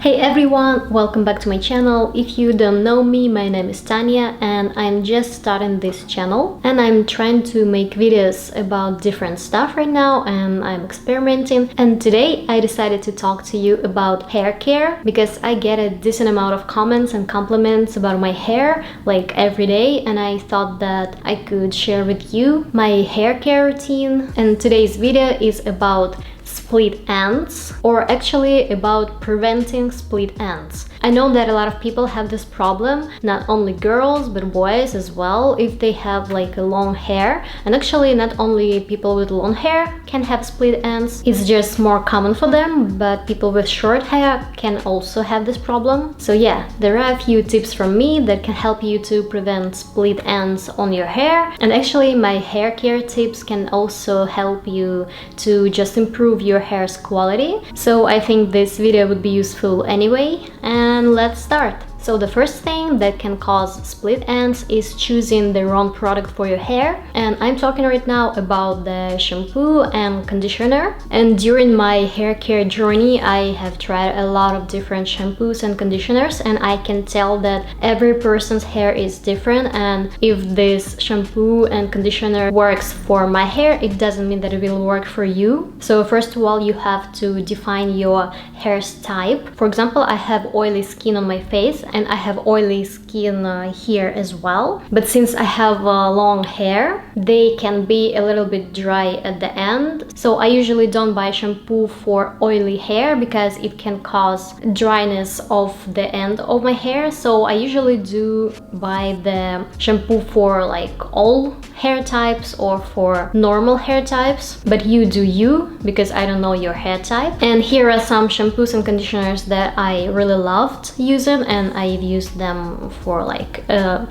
Hey everyone, welcome back to my channel. If you don't know me, my name is Tanya and I'm just starting this channel and I'm trying to make videos about different stuff right now and I'm experimenting, and today I decided to talk to you about hair care because I get a decent amount of comments and compliments about my hair like every day, and I thought that I could share with you my hair care routine. And today's video is about split ends, or actually about preventing split ends. I know that a lot of people have this problem, not only girls but boys as well, if they have like a long hair. And actually not only people with long hair can have split ends, it's just more common for them, but people with short hair can also have this problem. So yeah, there are a few tips from me that can help you to prevent split ends on your hair, and actually my hair care tips can also help you to just improve your hair's quality. So I think this video would be useful anyway, and let's start. So the first thing that can cause split ends is choosing the wrong product for your hair, and I'm talking right now about the shampoo and conditioner. And during my hair care journey I have tried a lot of different shampoos and conditioners, and I can tell that every person's hair is different, and if this shampoo and conditioner works for my hair, it doesn't mean that it will work for you. So first of all, you have to define your hair's type. For example, I have oily skin on my face and I have oily skin here as well, but since I have long hair, they can be a little bit dry at the end. So I usually don't buy shampoo for oily hair because it can cause dryness of the end of my hair. So I usually do buy the shampoo for like all hair types or for normal hair types, but you do you, because I don't know your hair type. And here are some shampoos and conditioners that I really loved using, and I've used them for like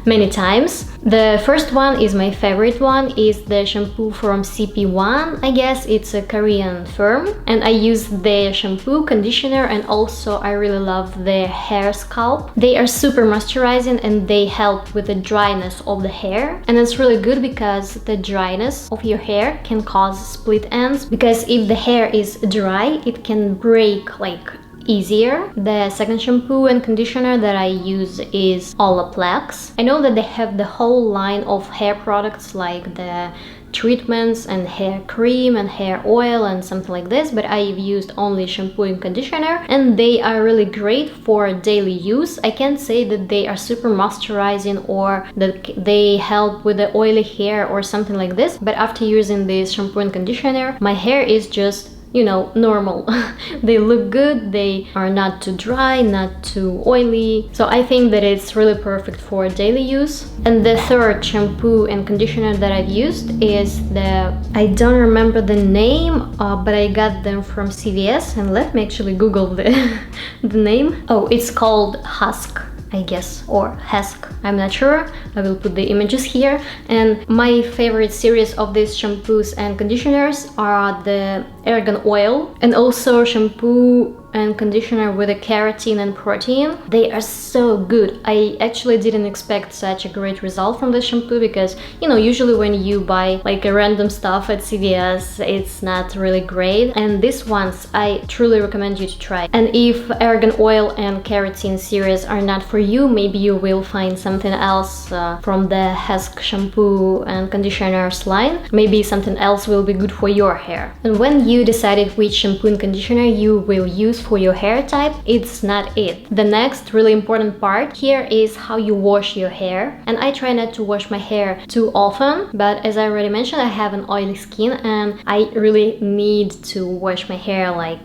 many times. The first one is my favorite one, is the shampoo from CP1. I guess it's a Korean firm, and I use the shampoo, conditioner, and also I really love the hair sculpt. They are super moisturizing and they help with the dryness of the hair, and it's really good because the dryness of your hair can cause split ends, because if the hair is dry it can break like easier. The second shampoo and conditioner that I use is Olaplex. I know that they have the whole line of hair products like the treatments and hair cream and hair oil and something like this, but I've used only shampoo and conditioner, and they are really great for daily use. I can't say that they are super moisturizing or that they help with the oily hair or something like this, but after using this shampoo and conditioner my hair is just, you know, normal. They look good, they are not too dry, not too oily, so I think that it's really perfect for daily use. And the third shampoo and conditioner that I've used is the, I don't remember the name, but I got them from CVS, and let me actually Google the name. Oh, it's called Husk, I guess, or Husk, I'm not sure. I will put the images here. And my favorite series of these shampoos and conditioners are the argan oil, and also shampoo and conditioner with a keratin and protein. They are so good. I actually didn't expect such a great result from this shampoo because, you know, usually when you buy like a random stuff at CVS it's not really great, and these ones I truly recommend you to try. And if argan oil and keratin series are not for you, maybe you will find something else from the Husk shampoo and conditioners line. Maybe something else will be good for your hair. And when you decided which shampoo and conditioner you will use for your hair type, it's not it. The next really important part here is how you wash your hair, and I try not to wash my hair too often, but as I already mentioned, I have an oily skin and I really need to wash my hair like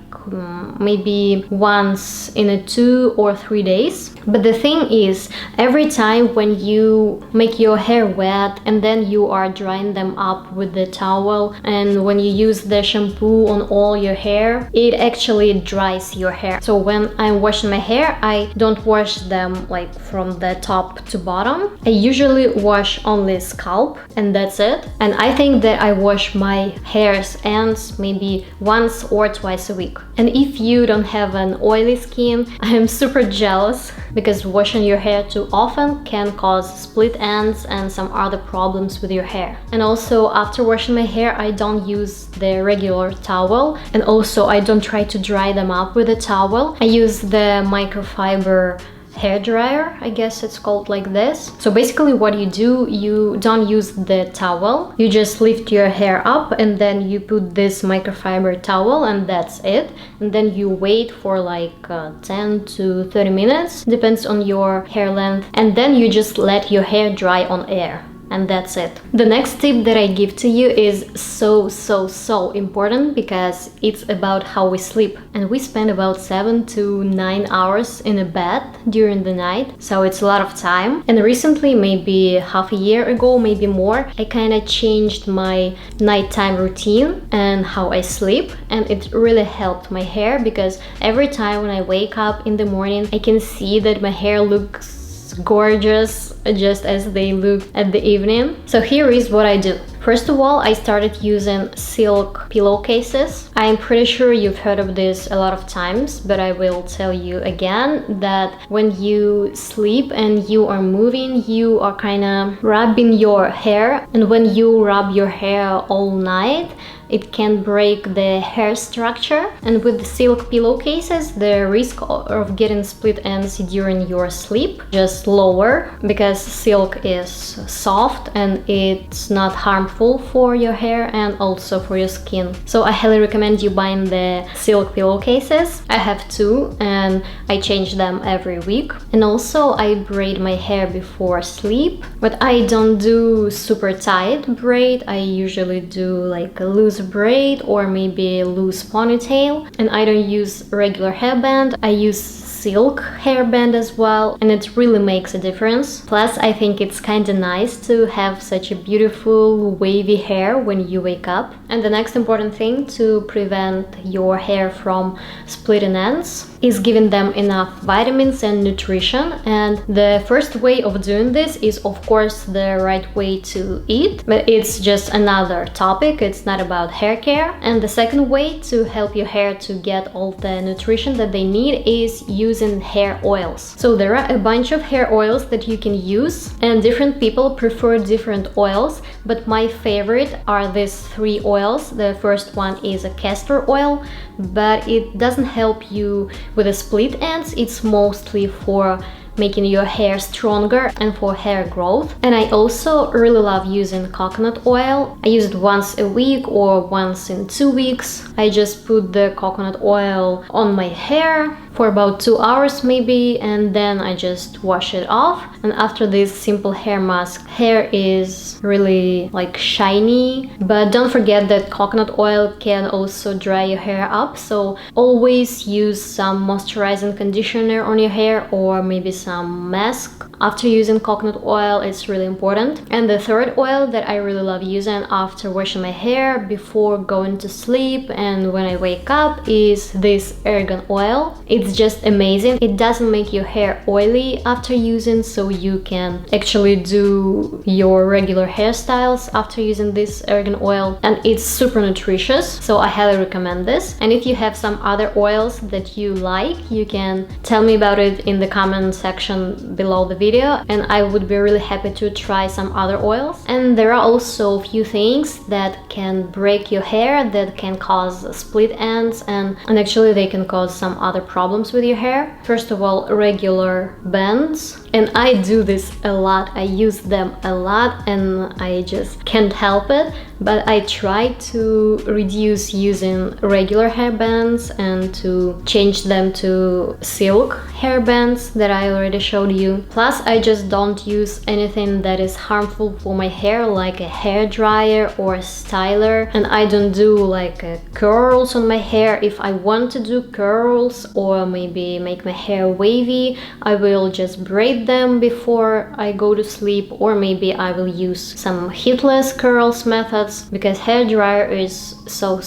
maybe once in a 2 or 3 days. But the thing is, every time when you make your hair wet and then you are drying them up with the towel, and when you use the shampoo on all your hair, it actually dries your hair. So when I'm washing my hair, I don't wash them like from the top to bottom. I usually wash only scalp and that's it. And I think that I wash my hair's ends maybe once or twice a week. And if you don't have an oily skin, I am super jealous, because washing your hair too often can cause split ends and some other problems with your hair. And also after washing my hair I don't use the regular towel, and also I don't try to dry them up not with a towel. I use the microfiber hair dryer, I guess it's called like this. So basically what you do, you don't use the towel, you just lift your hair up and then you put this microfiber towel and that's it. And then you wait for like 10 to 30 minutes, depends on your hair length, and then you just let your hair dry on air. And that's it. The next tip that I give to you is so important, because it's about how we sleep. And we spend about 7 to 9 hours in a bed during the night, so it's a lot of time. And recently, maybe half a year ago, maybe more, I kind of changed my nighttime routine and how I sleep, and it really helped my hair, because every time when I wake up in the morning, I can see that my hair looks gorgeous just as they look at the evening. So here is what I do. First of all, I started using silk pillowcases. I'm pretty sure you've heard of this a lot of times, but I will tell you again that when you sleep and you are moving, you are kind of rubbing your hair, and when you rub your hair all night, it can break the hair structure. And with the silk pillowcases, the risk of getting split ends during your sleep just lower, because silk is soft and it's not harmful for your hair and also for your skin. So I highly recommend you buying the silk pillowcases. I have two and I change them every week. And also I braid my hair before sleep, but I don't do super tight braid. I usually do like a loose braid or maybe a loose ponytail, and I don't use regular hairband. I use silk hairband as well, and it really makes a difference. Plus, I think it's kind of nice to have such a beautiful wavy hair when you wake up. And the next important thing to prevent your hair from splitting ends is giving them enough vitamins and nutrition. And the first way of doing this is, of course, the right way to eat, but it's just another topic. It's not about hair care. And the second way to help your hair to get all the nutrition that they need is using hair oils. So there are a bunch of hair oils that you can use, and different people prefer different oils, but my favorite are these three oils. The first one is a castor oil, but it doesn't help you with the split ends. It's mostly for making your hair stronger and for hair growth. And I also really love using coconut oil. I use it once a week or once in 2 weeks. I just put the coconut oil on my hair for about 2 hours maybe, and then I just wash it off. And after this simple hair mask, hair is really like shiny. But don't forget that coconut oil can also dry your hair up, so always use some moisturizing conditioner on your hair or maybe some mask after using coconut oil. It's really important. And the third oil that I really love using after washing my hair, before going to sleep and when I wake up, is this argan oil. It's just amazing. It doesn't make your hair oily after using, so you can actually do your regular hairstyles after using this argan oil, and it's super nutritious, so I highly recommend this. And if you have some other oils that you like, you can tell me about it in the comment section below the video, and I would be really happy to try some other oils. And there are also a few things that can break your hair, that can cause split ends, and actually they can cause some other problems with your hair. First of all, regular bands. And I do this a lot. I use them a lot and I just can't help it. But I try to reduce using regular hair bands and to change them to silk hair bands that I already showed you. Plus, I just don't use anything that is harmful for my hair, like a hair dryer or a styler. And I don't do like curls on my hair. If I want to do curls or maybe make my hair wavy, I will just braid them before I go to sleep, or maybe I will use some heatless curls methods, because hair dryer is so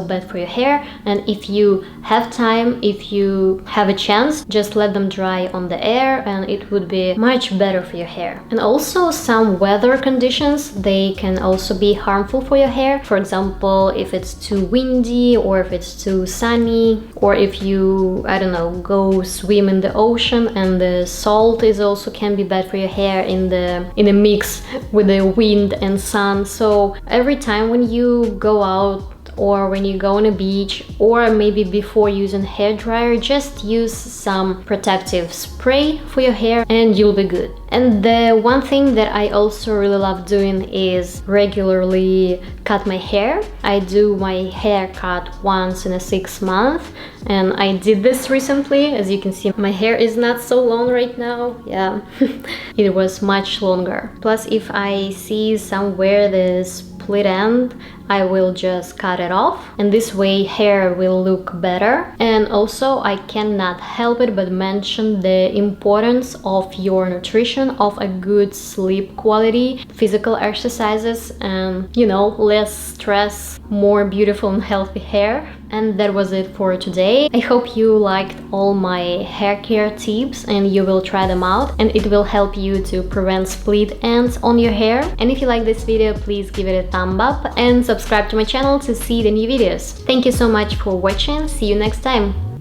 bad for your hair. And if you have time, if you have a chance, just let them dry on the air and it would be much better for your hair. And also some weather conditions, they can also be harmful for your hair. For example, if it's too windy or if it's too sunny, or if you, I don't know, go swim in the ocean and the salt is also can be bad for your hair in the mix with the wind and sun. So every time when you go out or when you go on a beach, or maybe before using hair dryer, just use some protective spray for your hair and you'll be good. And the one thing that I also really love doing is regularly cut my hair. I do my hair cut once in a 6 months, and I did this recently. As you can see, my hair is not so long right now. Yeah, it was much longer. Plus, if I see somewhere the split end, I will just cut it off, and this way hair will look better. And also I cannot help it but mention the importance of your nutrition, of a good sleep quality, physical exercises, and you know, less stress, more beautiful and healthy hair. And that was it for today. I hope you liked all my hair care tips and you will try them out, and it will help you to prevent split ends on your hair. And if you like this video, please give it a thumb up and subscribe to my channel to see the new videos. Thank you so much for watching. See you next time.